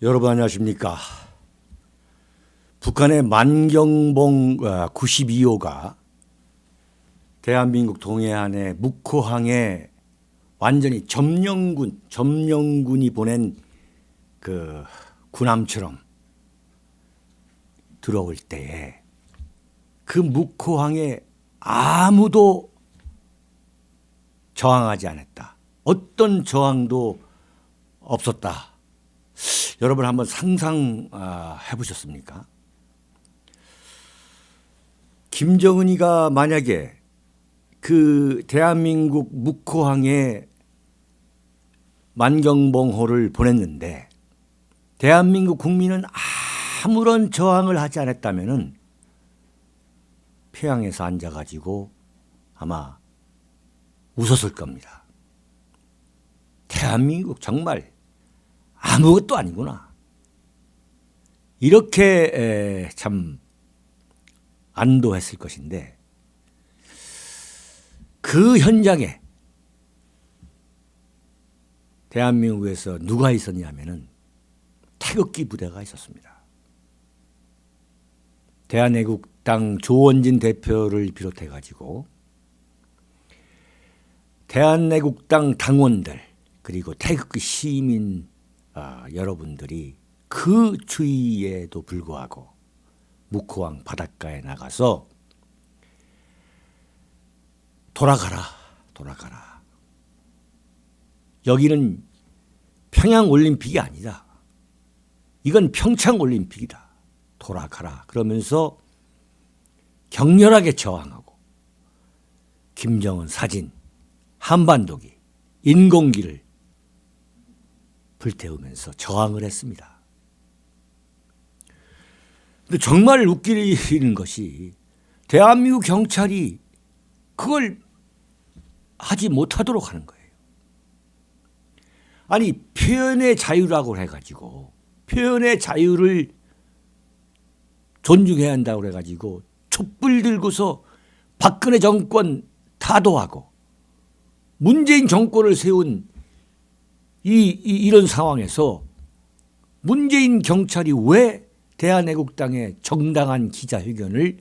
여러분 안녕하십니까? 북한의 만경봉 92호가 대한민국 동해안의 묵호항에 완전히 점령군이 보낸 그 군함처럼 들어올 때에 그 묵호항에 아무도 저항하지 않았다. 어떤 저항도 없었다. 여러분 한번 상상해 보셨습니까? 김정은이가 만약에 그 대한민국 묵호항에 만경봉호를 보냈는데 대한민국 국민은 아무런 저항을 하지 않았다면은 평양에서 앉아가지고 아마 웃었을 겁니다. 대한민국 정말 아무것도 아니구나. 이렇게 참 안도했을 것인데 그 현장에 대한민국에서 누가 있었냐면은 태극기 부대가 있었습니다. 대한애국당 조원진 대표를 비롯해 가지고 대한애국당 당원들 그리고 태극기 시민 여러분들이 그 추위에도 불구하고 묵호항 바닷가에 나가서 돌아가라. 여기는 평양올림픽이 아니다. 이건 평창올림픽이다. 돌아가라. 그러면서 격렬하게 저항하고 김정은 사진, 한반도기, 인공기를 불태우면서 저항을 했습니다. 근데 정말 웃기는 것이 대한민국 경찰이 그걸 하지 못하도록 하는 거예요. 아니 표현의 자유라고 해가지고 표현의 자유를 존중해야 한다고 해가지고 촛불 들고서 박근혜 정권 타도하고 문재인 정권을 세운 이런 상황에서 문재인 경찰이 왜 대한애국당의 정당한 기자회견을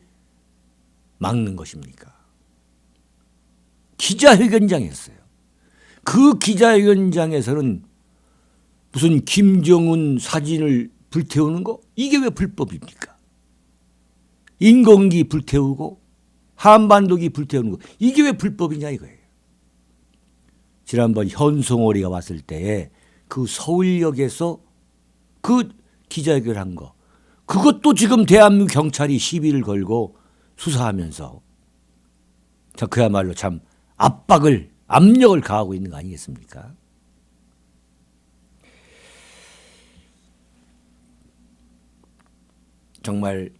막는 것입니까? 기자회견장이었어요. 그 기자회견장에서는 무슨 김정은 사진을 불태우는 거? 이게 왜 불법입니까? 인공기 불태우고 한반도기 불태우는 거 이게 왜 불법이냐 이거예요. 지난번 현송월이가 왔을 때에 그 서울역에서 그 기자회견한 거 그것도 지금 대한민국 경찰이 시비를 걸고 수사하면서 그야말로 참 압력을 가하고 있는 거 아니겠습니까? 정말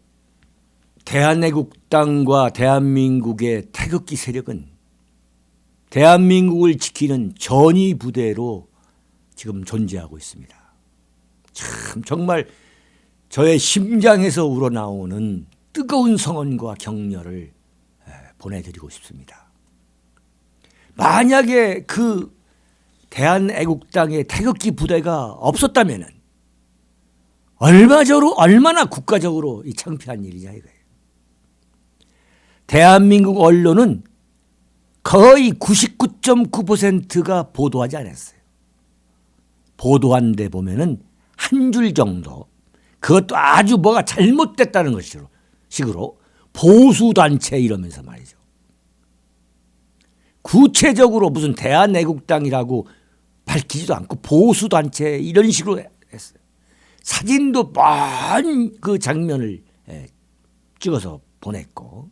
대한애국당과 대한민국의 태극기 세력은 대한민국을 지키는 전위 부대로 지금 존재하고 있습니다. 참 정말 저의 심장에서 우러나오는 뜨거운 성원과 격려를 보내드리고 싶습니다. 만약에 그 대한애국당의 태극기 부대가 없었다면 얼마나 국가적으로 창피한 일이냐 이거예요. 대한민국 언론은 거의 99.9%가 보도하지 않았어요. 보도한 데 보면은 한 줄 정도 그것도 아주 뭐가 잘못됐다는 식으로 보수단체 이러면서 말이죠. 구체적으로 무슨 대한애국당이라고 밝히지도 않고 보수단체 이런 식으로 했어요. 사진도 먼 그 장면을 찍어서 보냈고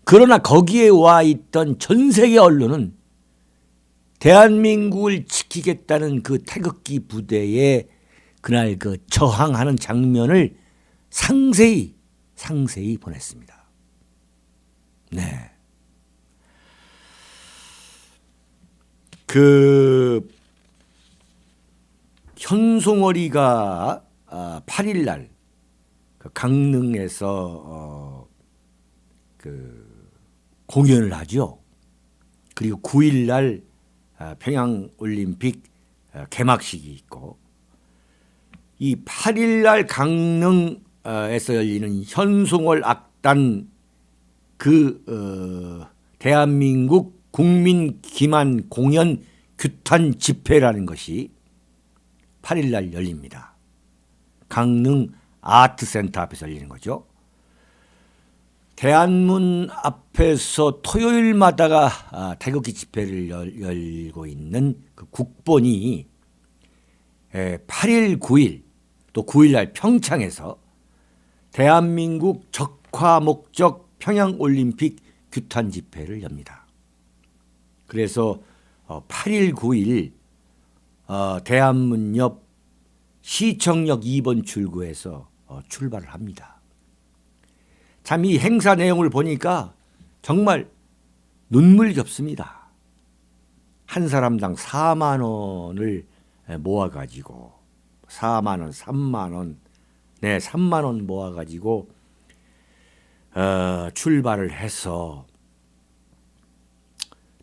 그러나 거기에 와 있던 전 세계 언론은 대한민국을 지키겠다는 그 태극기 부대에 그날 그 저항하는 장면을 상세히 보냈습니다. 네. 그 현송월이가 8일 날 강릉에서 그 공연을 하죠. 그리고 9일 날 평양올림픽 개막식이 있고 이 8일날 강릉에서 열리는 현송월 악단 대한민국 국민 기만 공연 규탄 집회라는 것이 8일날 열립니다. 강릉 아트센터 앞에서 열리는 거죠. 대한문 앞에서 토요일마다가 태극기 집회를 열고 있는 그 국본이 8일, 9일 또 9일날 평창에서 대한민국 적화 목적 평양올림픽 규탄 집회를 엽니다. 그래서 8일, 9일 대한문 옆 시청역 2번 출구에서 출발을 합니다. 참 이 행사 내용을 보니까 정말 눈물겹습니다. 한 사람당 4만 원을 모아가지고 4만 원, 3만 원, 3만 원 모아가지고 출발을 해서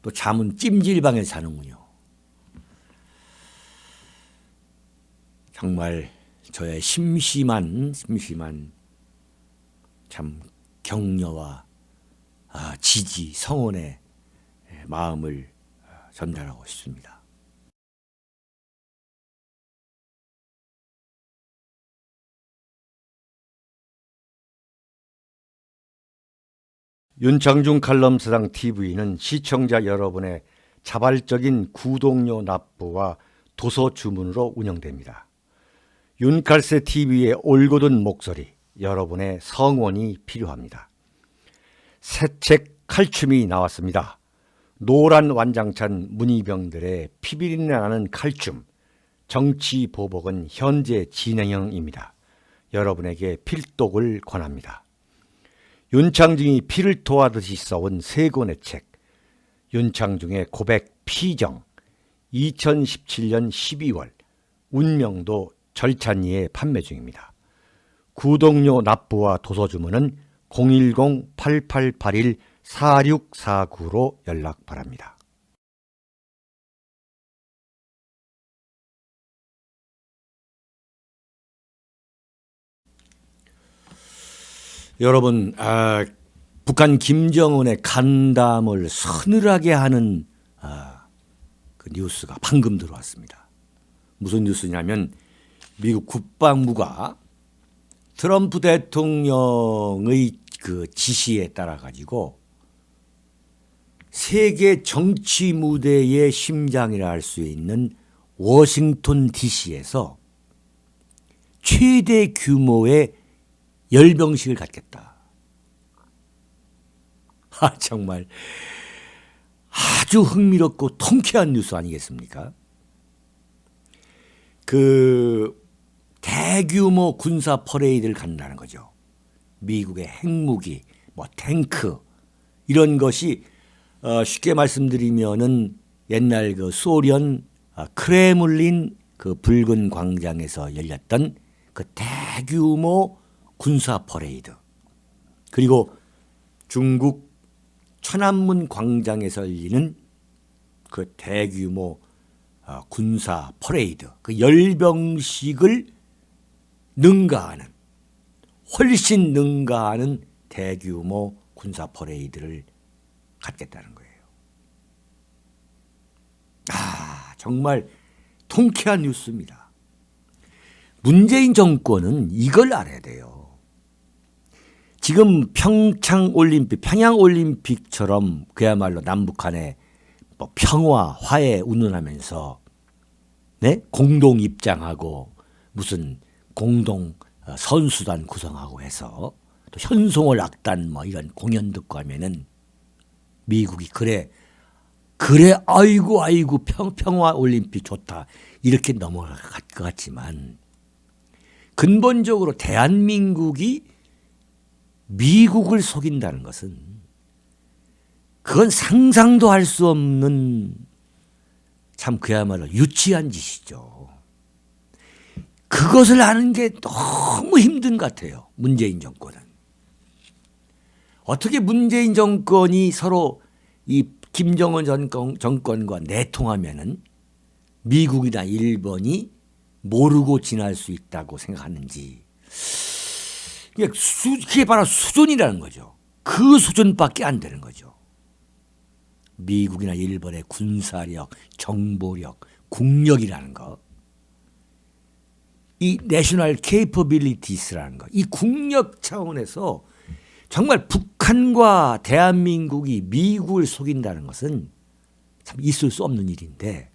또 잠은 찜질방에 자는군요. 정말 저의 심심한 참 격려와 지지, 성원의 마음을 전달하고 싶습니다. 윤창중 칼럼사상 TV는 시청자 여러분의 자발적인 구독료 납부와 도서 주문으로 운영됩니다. 윤칼세 TV의 올곧은 목소리, 여러분의 성원이 필요합니다. 새 책 칼춤이 나왔습니다. 노란 완장찬 문희병들의 피비린내 나는 칼춤, 정치 보복은 현재 진행형입니다. 여러분에게 필독을 권합니다. 윤창중이 피를 토하듯이 써온 세 권의 책, 윤창중의 고백 피정, 2017년 12월, 운명도 절찬리에 판매 중입니다. 구독료 납부와 도서 주문은 010-8881-4649로 연락 바랍니다. 여러분, 북한 김정은의 간담을 서늘하게 하는 그 뉴스가 방금 들어왔습니다. 무슨 뉴스냐면 미국 국방부가 트럼프 대통령의 그 지시에 따라 가지고 세계 정치 무대의 심장이라 할 수 있는 워싱턴 DC에서 최대 규모의 열병식을 갖겠다. 정말 아주 흥미롭고 통쾌한 뉴스 아니겠습니까? 그 대규모 군사 퍼레이드를 갖는다는 거죠. 미국의 핵무기, 탱크 이런 것이 쉽게 말씀드리면은 옛날 그 소련 크레물린 그 붉은 광장에서 열렸던 그 대규모 군사 퍼레이드, 그리고 중국 천안문 광장에서 열리는 그 대규모 군사 퍼레이드, 그 열병식을 능가하는, 훨씬 능가하는 대규모 군사 퍼레이드를 갖겠다는 거예요. 정말 통쾌한 뉴스입니다. 문재인 정권은 이걸 알아야 돼요. 지금 평양올림픽처럼 그야말로 남북한의 평화, 화해 운운하면서 공동 입장하고 무슨 공동 선수단 구성하고 해서 또 현송월 악단 이런 공연 듣고 하면은 미국이 그래 아이고 평화 올림픽 좋다 이렇게 넘어갈 것 같지만, 근본적으로 대한민국이 미국을 속인다는 것은 그건 상상도 할 수 없는 참 그야말로 유치한 짓이죠. 그것을 아는 게 너무 힘든 것 같아요. 문재인 정권은. 어떻게 문재인 정권이 서로 이 김정은 정권과 내통하면은 미국이나 일본이 모르고 지날 수 있다고 생각하는지. 그게 바로 수준이라는 거죠. 그 수준밖에 안 되는 거죠. 미국이나 일본의 군사력, 정보력, 국력이라는 거, 이 내셔널 케이퍼빌리티스라는 거, 이 국력 차원에서 정말 북한과 대한민국이 미국을 속인다는 것은 참 있을 수 없는 일인데,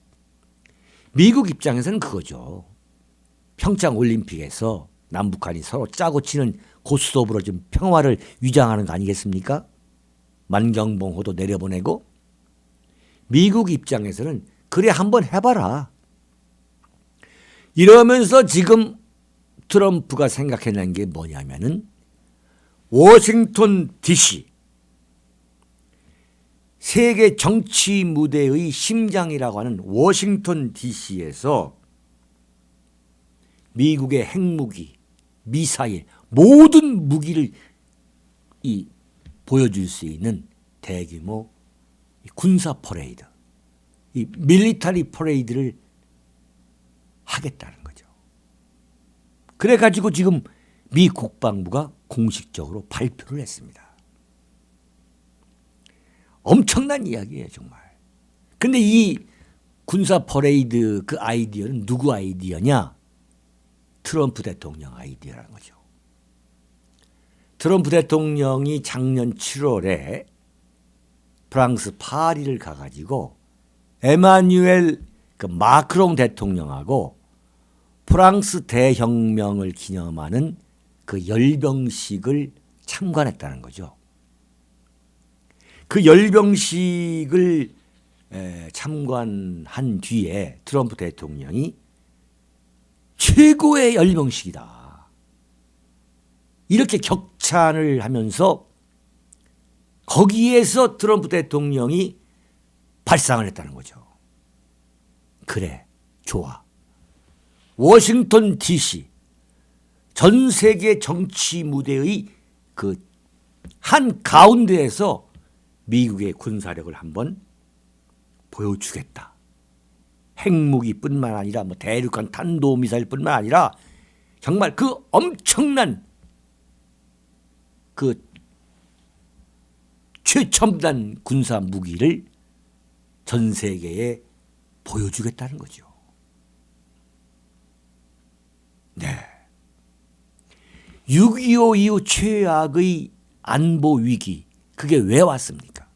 미국 입장에서는 그거죠. 평창 올림픽에서 남북한이 서로 짜고 치는 고스톱으로 좀 평화를 위장하는 거 아니겠습니까? 만경봉호도 내려보내고. 미국 입장에서는 그래 한번 해봐라. 이러면서 지금 트럼프가 생각해낸 게 뭐냐면은 워싱턴 DC, 세계 정치 무대의 심장이라고 하는 워싱턴 DC에서 미국의 핵무기, 미사일, 모든 무기를 보여줄 수 있는 대규모 군사 퍼레이드, 이 밀리터리 퍼레이드를 하겠다는 거죠. 그래가지고 지금 미 국방부가 공식적으로 발표를 했습니다. 엄청난 이야기예요, 정말. 근데 이 군사 퍼레이드 그 아이디어는 누구 아이디어냐? 트럼프 대통령 아이디어라는 거죠. 트럼프 대통령이 작년 7월에 프랑스 파리를 가가지고 에마뉴엘 마크롱 대통령하고 프랑스 대혁명을 기념하는 그 열병식을 참관했다는 거죠. 그 열병식을 참관한 뒤에 트럼프 대통령이 최고의 열병식이다, 이렇게 격찬을 하면서 거기에서 트럼프 대통령이 발상을 했다는 거죠. 그래, 좋아. 워싱턴 DC, 전 세계 정치 무대의 그 한 가운데에서 미국의 군사력을 한번 보여주겠다. 핵무기뿐만 아니라 대륙간 탄도미사일뿐만 아니라 정말 그 엄청난 그 최첨단 군사 무기를 전 세계에 보여주겠다는 거죠. 네. 6.25 이후 최악의 안보 위기, 그게 왜 왔습니까?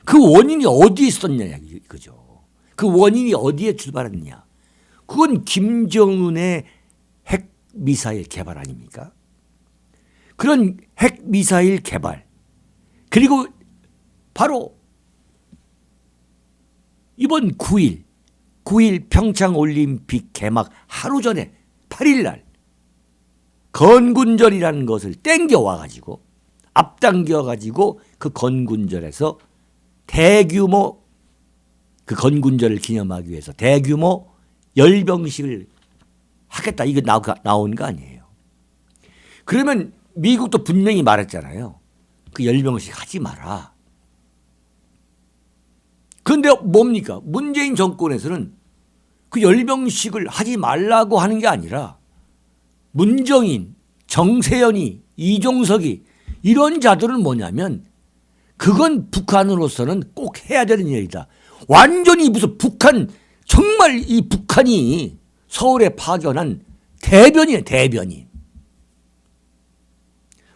그 원인이 어디에 있었냐 이거죠. 그 원인이 어디에 출발했느냐? 그건 김정은의 핵미사일 개발 아닙니까? 그런 핵미사일 개발, 그리고 바로 이번 9일 평창올림픽 개막 하루 전에 8일 날 건군절이라는 것을 땡겨와가지고 앞당겨가지고 그 건군절에서 대규모, 그 건군절을 기념하기 위해서 대규모 열병식을 하겠다, 이거 나온 거 아니에요. 그러면 미국도 분명히 말했잖아요. 그 열병식 하지 마라. 그런데 뭡니까? 문재인 정권에서는 그 열병식을 하지 말라고 하는 게 아니라 문정인, 정세현이, 이종석이 이런 자들은 뭐냐면 그건 북한으로서는 꼭 해야 되는 일이다. 완전히 무슨 북한, 정말 이 북한이 서울에 파견한 대변이에요, 대변인.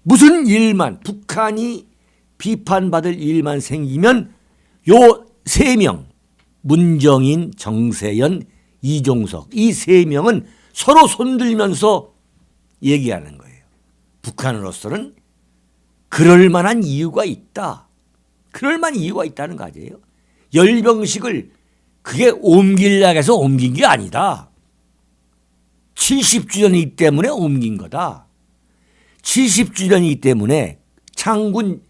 무슨 일만, 북한이 비판받을 일만 생기면 요 세 명, 문정인, 정세현, 이종석, 이 세 명은 서로 손들면서 얘기하는 거예요. 북한으로서는 그럴 만한 이유가 있다. 그럴 만한 이유가 있다는 거 아니에요? 열병식을 그게 옮기려고 해서 옮긴 게 아니다. 70주년이기 때문에 옮긴 거다. 70주년이기 때문에 창군,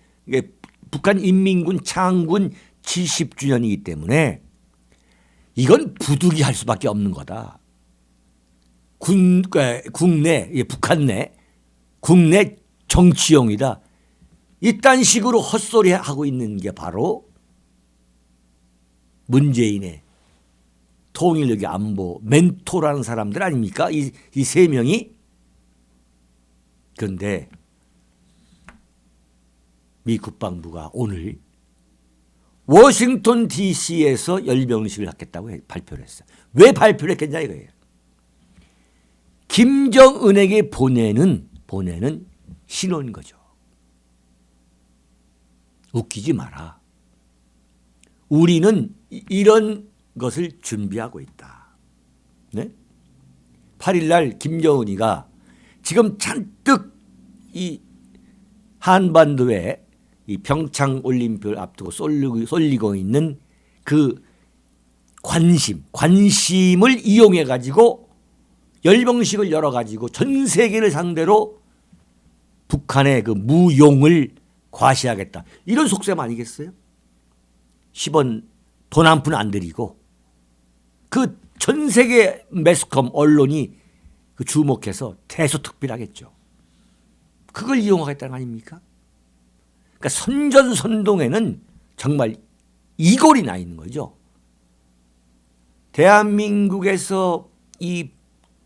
북한 인민군 창군 70주년이기 때문에 이건 부득이할 수밖에 없는 거다. 국내, 북한 내, 국내 정치용이다. 이딴 식으로 헛소리하고 있는 게 바로 문재인의 통일력의 안보 멘토라는 사람들 아닙니까? 이 세 명이. 그런데 미 국방부가 오늘 워싱턴 DC에서 열병식을 갖겠다고 발표를 했어요. 왜 발표를 했겠냐 이거예요. 김정은에게 보내는 신호인 거죠. 웃기지 마라. 우리는 이런 것을 준비하고 있다. 네? 8일 날 김정은이가 지금 잔뜩 이 한반도에 이 평창 올림픽을 앞두고 쏠리고 있는 그 관심을 이용해 가지고 열병식을 열어 가지고 전 세계를 상대로 북한의 그 무용을 과시하겠다. 이런 속셈 아니겠어요? 10원 돈 한 푼 안 들이고 그 전 세계 매스컴 언론이 그 주목해서 대소특필하겠죠. 그걸 이용하겠다는 거 아닙니까? 그러니까 선전선동에는 정말 이골이 나 있는 거죠. 대한민국에서 이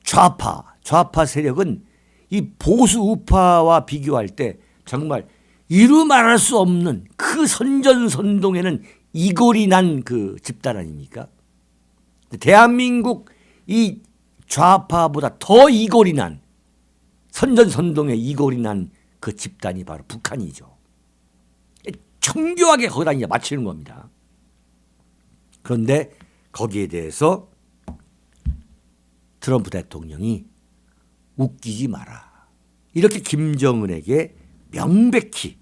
좌파 세력은 이 보수 우파와 비교할 때 정말 이루 말할 수 없는 그 선전선동에는 이골이 난 그 집단 아닙니까? 대한민국 이 좌파보다 더 이골이 난 선전선동에 이골이 난 그 집단이 바로 북한이죠. 정교하게 거기다 이제 맞추는 겁니다. 그런데 거기에 대해서 트럼프 대통령이 웃기지 마라. 이렇게 김정은에게 명백히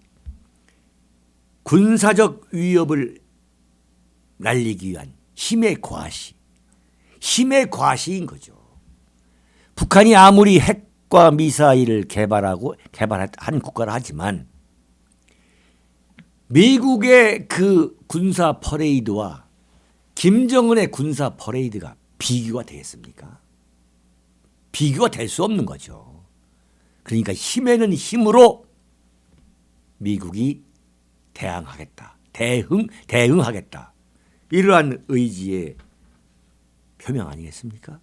군사적 위협을 날리기 위한 힘의 과시인 거죠. 북한이 아무리 핵과 미사일을 개발한 국가라 하지만 미국의 그 군사 퍼레이드와 김정은의 군사 퍼레이드가 비교가 되겠습니까? 비교가 될 수 없는 거죠. 그러니까 힘에는 힘으로 미국이 대응하겠다. 이러한 의지의 표명 아니겠습니까?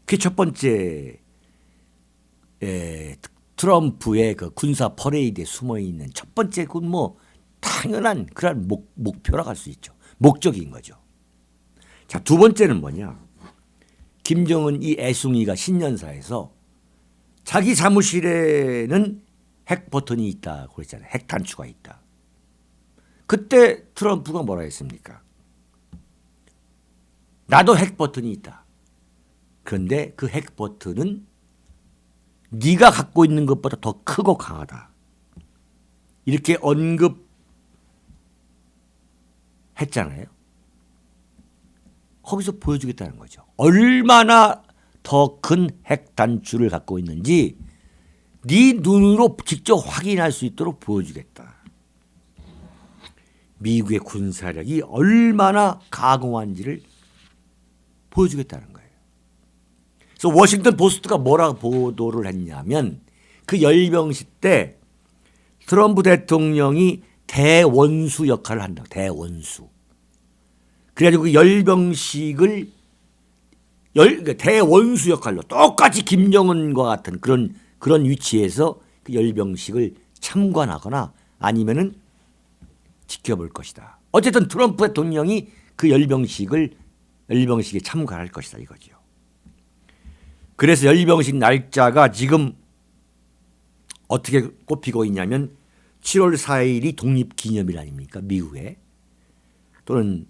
그게 첫 번째 트럼프의 그 군사 퍼레이드에 숨어 있는 첫 번째 당연한 그런 목표라고 할 수 있죠. 목적인 거죠. 자, 두 번째는 뭐냐? 김정은 이 애숭이가 신년사에서 자기 사무실에는 핵 버튼이 있다고 그랬잖아요. 핵 단추가 있다. 그때 트럼프가 뭐라 했습니까? 나도 핵 버튼이 있다. 그런데 그 핵 버튼은 네가 갖고 있는 것보다 더 크고 강하다. 이렇게 언급했잖아요. 거기서 보여주겠다는 거죠. 얼마나 더 큰 핵 단추를 갖고 있는지 네 눈으로 직접 확인할 수 있도록 보여주겠다. 미국의 군사력이 얼마나 강호한지를 보여주겠다는 거예요. 그래서 워싱턴 포스트가 뭐라고 보도를 했냐면 그 열병식 때 트럼프 대통령이 대원수 역할을 한다고. 대원수. 그래가지고 그 열병식을 대원수 역할로 똑같이 김정은과 같은 그런 위치에서 그 열병식을 참관하거나 아니면은 지켜볼 것이다. 어쨌든 트럼프 대통령이 그 열병식에 참가할 것이다 이거죠. 그래서 열병식 날짜가 지금 어떻게 꼽히고 있냐면 7월 4일이 독립기념일 아닙니까? 미국에. 또는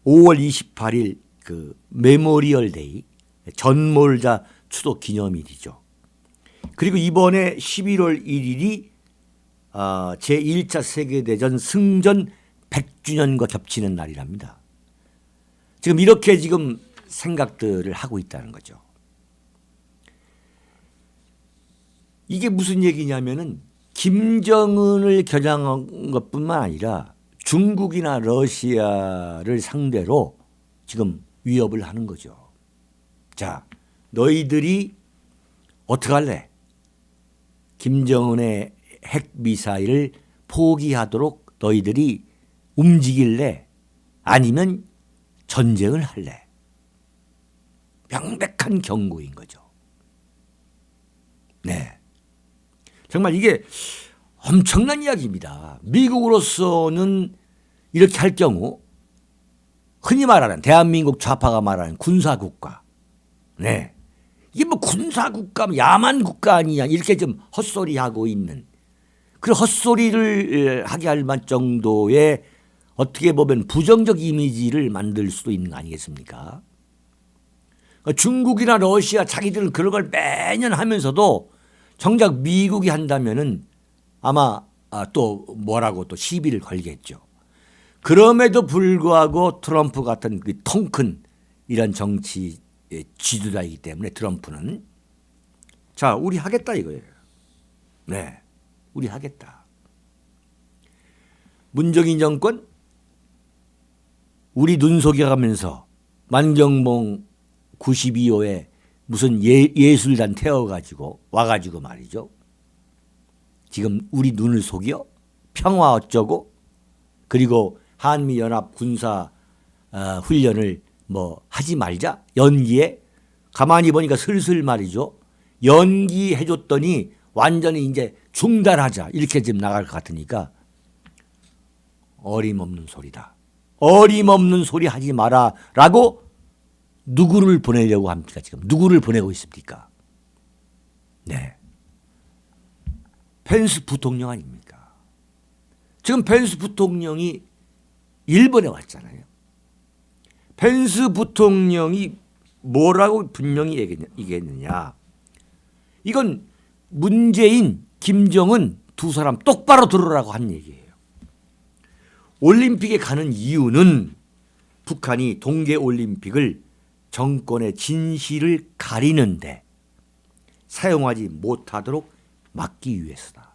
5월 28일 그 메모리얼 데이, 전몰자 추도 기념일이죠. 그리고 이번에 11월 1일이 제1차 세계대전 승전 100주년과 겹치는 날이랍니다. 지금 이렇게 생각들을 하고 있다는 거죠. 이게 무슨 얘기냐면은 김정은을 겨냥한 것뿐만 아니라 중국이나 러시아를 상대로 지금 위협을 하는 거죠. 자, 너희들이 어떻게 할래? 김정은의 핵미사일을 포기하도록 너희들이 움직일래? 아니면 전쟁을 할래? 명백한 경고인 거죠. 네. 정말 이게 엄청난 이야기입니다. 미국으로서는 이렇게 할 경우 흔히 말하는 대한민국 좌파가 말하는 군사국가. 네. 이게 뭐 군사국가, 야만 국가 아니냐 이렇게 좀 헛소리하고 있는 그런 헛소리를 하게 할 만 정도의 어떻게 보면 부정적 이미지를 만들 수도 있는 거 아니겠습니까? 중국이나 러시아 자기들은 그런 걸 매년 하면서도 정작 미국이 한다면은 아마 또 뭐라고 또 시비를 걸겠죠. 그럼에도 불구하고 트럼프 같은 그 통 큰 이런 정치 지도자이기 때문에 트럼프는 자, 우리 하겠다 이거예요. 네, 우리 하겠다. 문재인 정권 우리 눈속여가면서 만경봉 92호에 무슨 예술단 태워가지고 와가지고 말이죠. 지금 우리 눈을 속여 평화 어쩌고 그리고 한미연합 군사 훈련을 뭐 하지 말자 연기에 가만히 보니까 슬슬 말이죠. 연기해줬더니 완전히 이제 중단하자 이렇게 지금 나갈 것 같으니까 어림없는 소리다. 어림없는 소리 하지 마라라고 누구를 보내려고 합니까? 지금 누구를 보내고 있습니까? 네, 펜스 부통령 아닙니까? 지금 펜스 부통령이 일본에 왔잖아요. 펜스 부통령이 뭐라고 분명히 얘기했느냐. 이건 문재인, 김정은 두 사람 똑바로 들으라고 한 얘기예요. 올림픽에 가는 이유는 북한이 동계올림픽을 정권의 진실을 가리는데 사용하지 못하도록 막기 위해서다.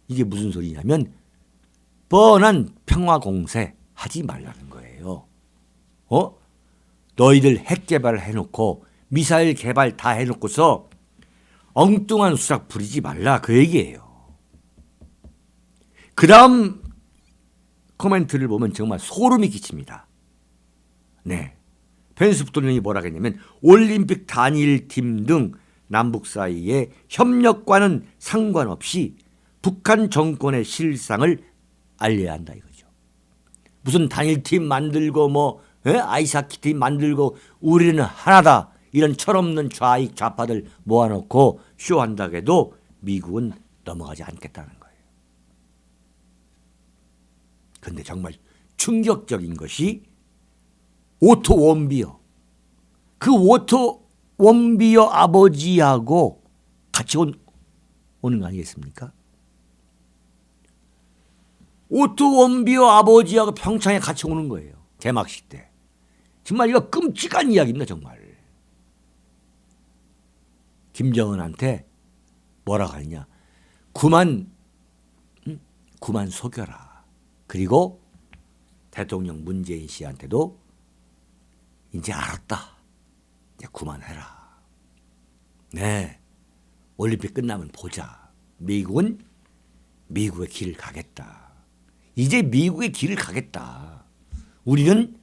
이게 무슨 소리냐면 뻔한 평화공세 하지 말라는 거예요. 너희들 핵 개발 해놓고 미사일 개발 다 해놓고서 엉뚱한 수작 부리지 말라 그 얘기예요. 그 다음 코멘트를 보면 정말 소름이 끼칩니다. 네, 펜스 부통령이 뭐라 했냐면 올림픽 단일팀 등 남북 사이의 협력과는 상관없이 북한 정권의 실상을 알려야 한다 이거죠. 무슨 단일팀 만들고 뭐 아이스하키 팀 만들고 우리는 하나다 이런 철없는 좌익 좌파들 모아놓고 쇼한다고 해도 미국은 넘어가지 않겠다는 거예요. 그런데 정말 충격적인 것이 오토 원비어, 그 오토 원비어 아버지하고 같이 오는 거 아니겠습니까? 오토 원비어 아버지하고 평창에 같이 오는 거예요. 개막식 때. 정말 이거 끔찍한 이야기입니다. 정말. 김정은한테 뭐라고 하느냐. 그만 속여라. 그리고 대통령 문재인 씨한테도 이제 알았다. 이제 그만해라. 네, 올림픽 끝나면 보자. 미국은 미국의 길을 가겠다. 이제 미국의 길을 가겠다. 우리는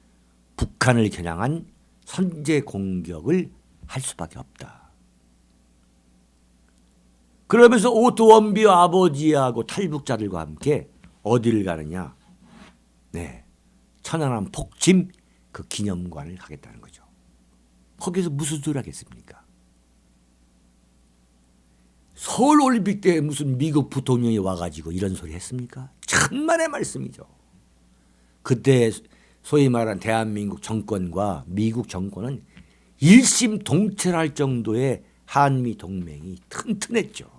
북한을 겨냥한 선제 공격을 할 수밖에 없다. 그러면서 오토 원비어 아버지하고 탈북자들과 함께 어디를 가느냐. 네, 천안함 폭침 그 기념관을 가겠다는 거죠. 거기서 무슨 소리를 하겠습니까? 서울올림픽 때 무슨 미국 부통령이 와가지고 이런 소리 했습니까? 천만의 말씀이죠. 그때 소위 말하는 대한민국 정권과 미국 정권은 일심동체할 정도의 한미 동맹이 튼튼했죠.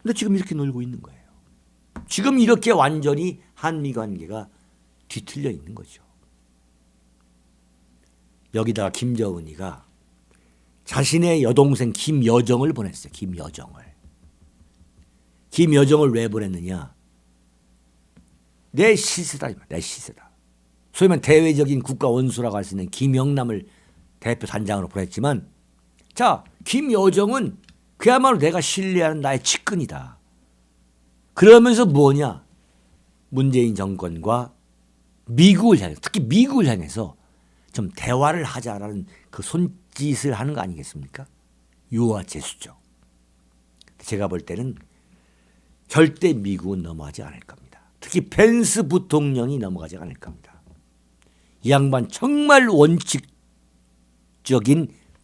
근데 지금 이렇게 놀고 있는 거예요. 지금 이렇게 완전히 한미 관계가 뒤틀려 있는 거죠. 여기다가 김정은이가 자신의 여동생 김여정을 보냈어요. 김여정을 왜 보냈느냐. 내 시세다. 내 시세다. 소위 말하면 대외적인 국가 원수라고 할 수 있는 김영남을 대표 단장으로 보냈지만 자, 김여정은 그야말로 내가 신뢰하는 나의 측근이다. 그러면서 뭐냐. 문재인 정권과 미국을 향해서 특히 미국을 향해서 좀 대화를 하자라는 그 손짓을 하는 거 아니겠습니까? 유화제수죠. 제가 볼 때는 절대 미국은 넘어가지 않을 겁니다. 특히 펜스 부통령이 넘어가지 않을 겁니다. 이 양반 정말 원칙적인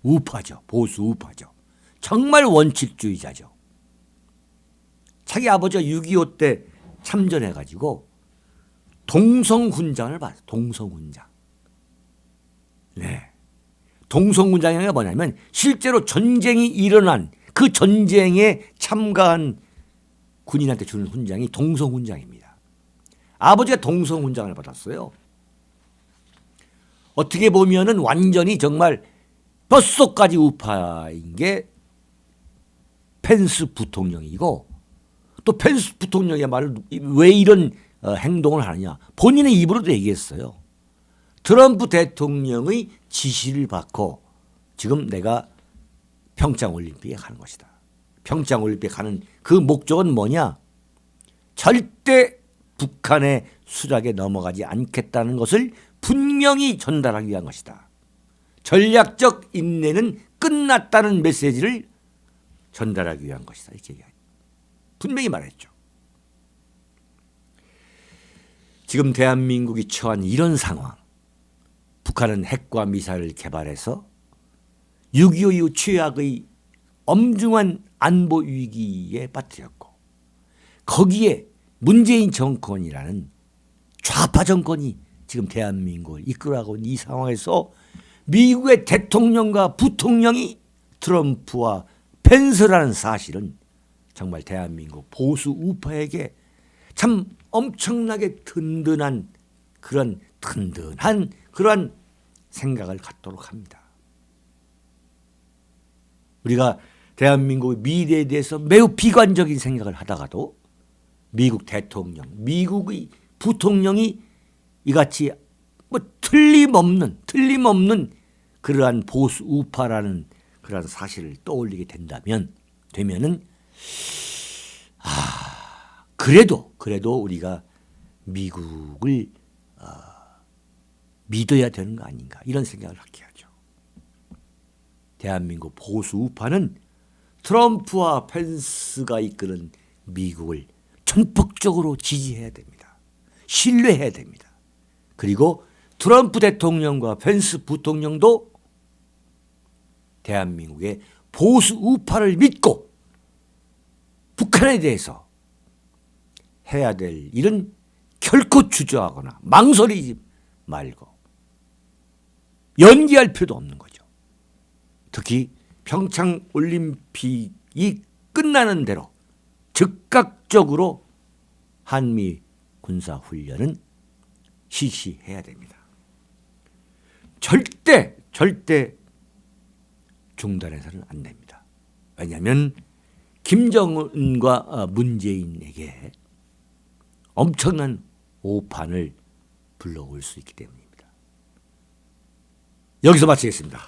우파죠. 보수 우파죠. 정말 원칙주의자죠. 자기 아버지가 6.25 때 참전해가지고 동성훈장을 받았어요. 동성훈장. 네. 동성훈장이 뭐냐면 실제로 전쟁이 일어난 그 전쟁에 참가한 군인한테 주는 훈장이 동성훈장입니다. 아버지가 동성훈장을 받았어요. 어떻게 보면은 완전히 정말 뼛속까지 우파인 게 펜스 부통령이고, 또 펜스 부통령이야말로 왜 이런 행동을 하느냐. 본인의 입으로도 얘기했어요. 트럼프 대통령의 지시를 받고 지금 내가 평창올림픽에 가는 것이다. 평창올림픽에 가는 그 목적은 뭐냐? 절대 북한의 수락에 넘어가지 않겠다는 것을 분명히 전달하기 위한 것이다. 전략적 인내는 끝났다는 메시지를 전달하기 위한 것이다. 이렇게 분명히 말했죠. 지금 대한민국이 처한 이런 상황, 북한은 핵과 미사일을 개발해서 6.25 이후 최악의 엄중한 안보 위기에 빠뜨렸고, 거기에 문재인 정권이라는 좌파 정권이 지금 대한민국을 이끌어가고 있는 이 상황에서 미국의 대통령과 부통령이 트럼프와 펜스라는 사실은 정말 대한민국 보수 우파에게 참 엄청나게 든든한 그런 생각을 갖도록 합니다. 우리가 대한민국의 미래에 대해서 매우 비관적인 생각을 하다가도 미국 대통령, 미국의 부통령이 이같이 틀림없는 그러한 보수 우파라는 그러한 사실을 떠올리게 되면은 그래도 우리가 미국을 믿어야 되는 거 아닌가, 이런 생각을 하게 하죠. 대한민국 보수 우파는 트럼프와 펜스가 이끄는 미국을 전폭적으로 지지해야 됩니다. 신뢰해야 됩니다. 그리고 트럼프 대통령과 펜스 부통령도 대한민국의 보수 우파를 믿고 북한에 대해서 해야 될 일은 결코 주저하거나 망설이지 말고 연기할 필요도 없는 거죠. 특히 평창올림픽이 끝나는 대로 즉각적으로 한미 군사훈련은 실시해야 됩니다. 절대 중단해서는 안 됩니다. 왜냐하면 김정은과 문재인에게 엄청난 오판을 불러올 수 있기 때문입니다. 여기서 마치겠습니다.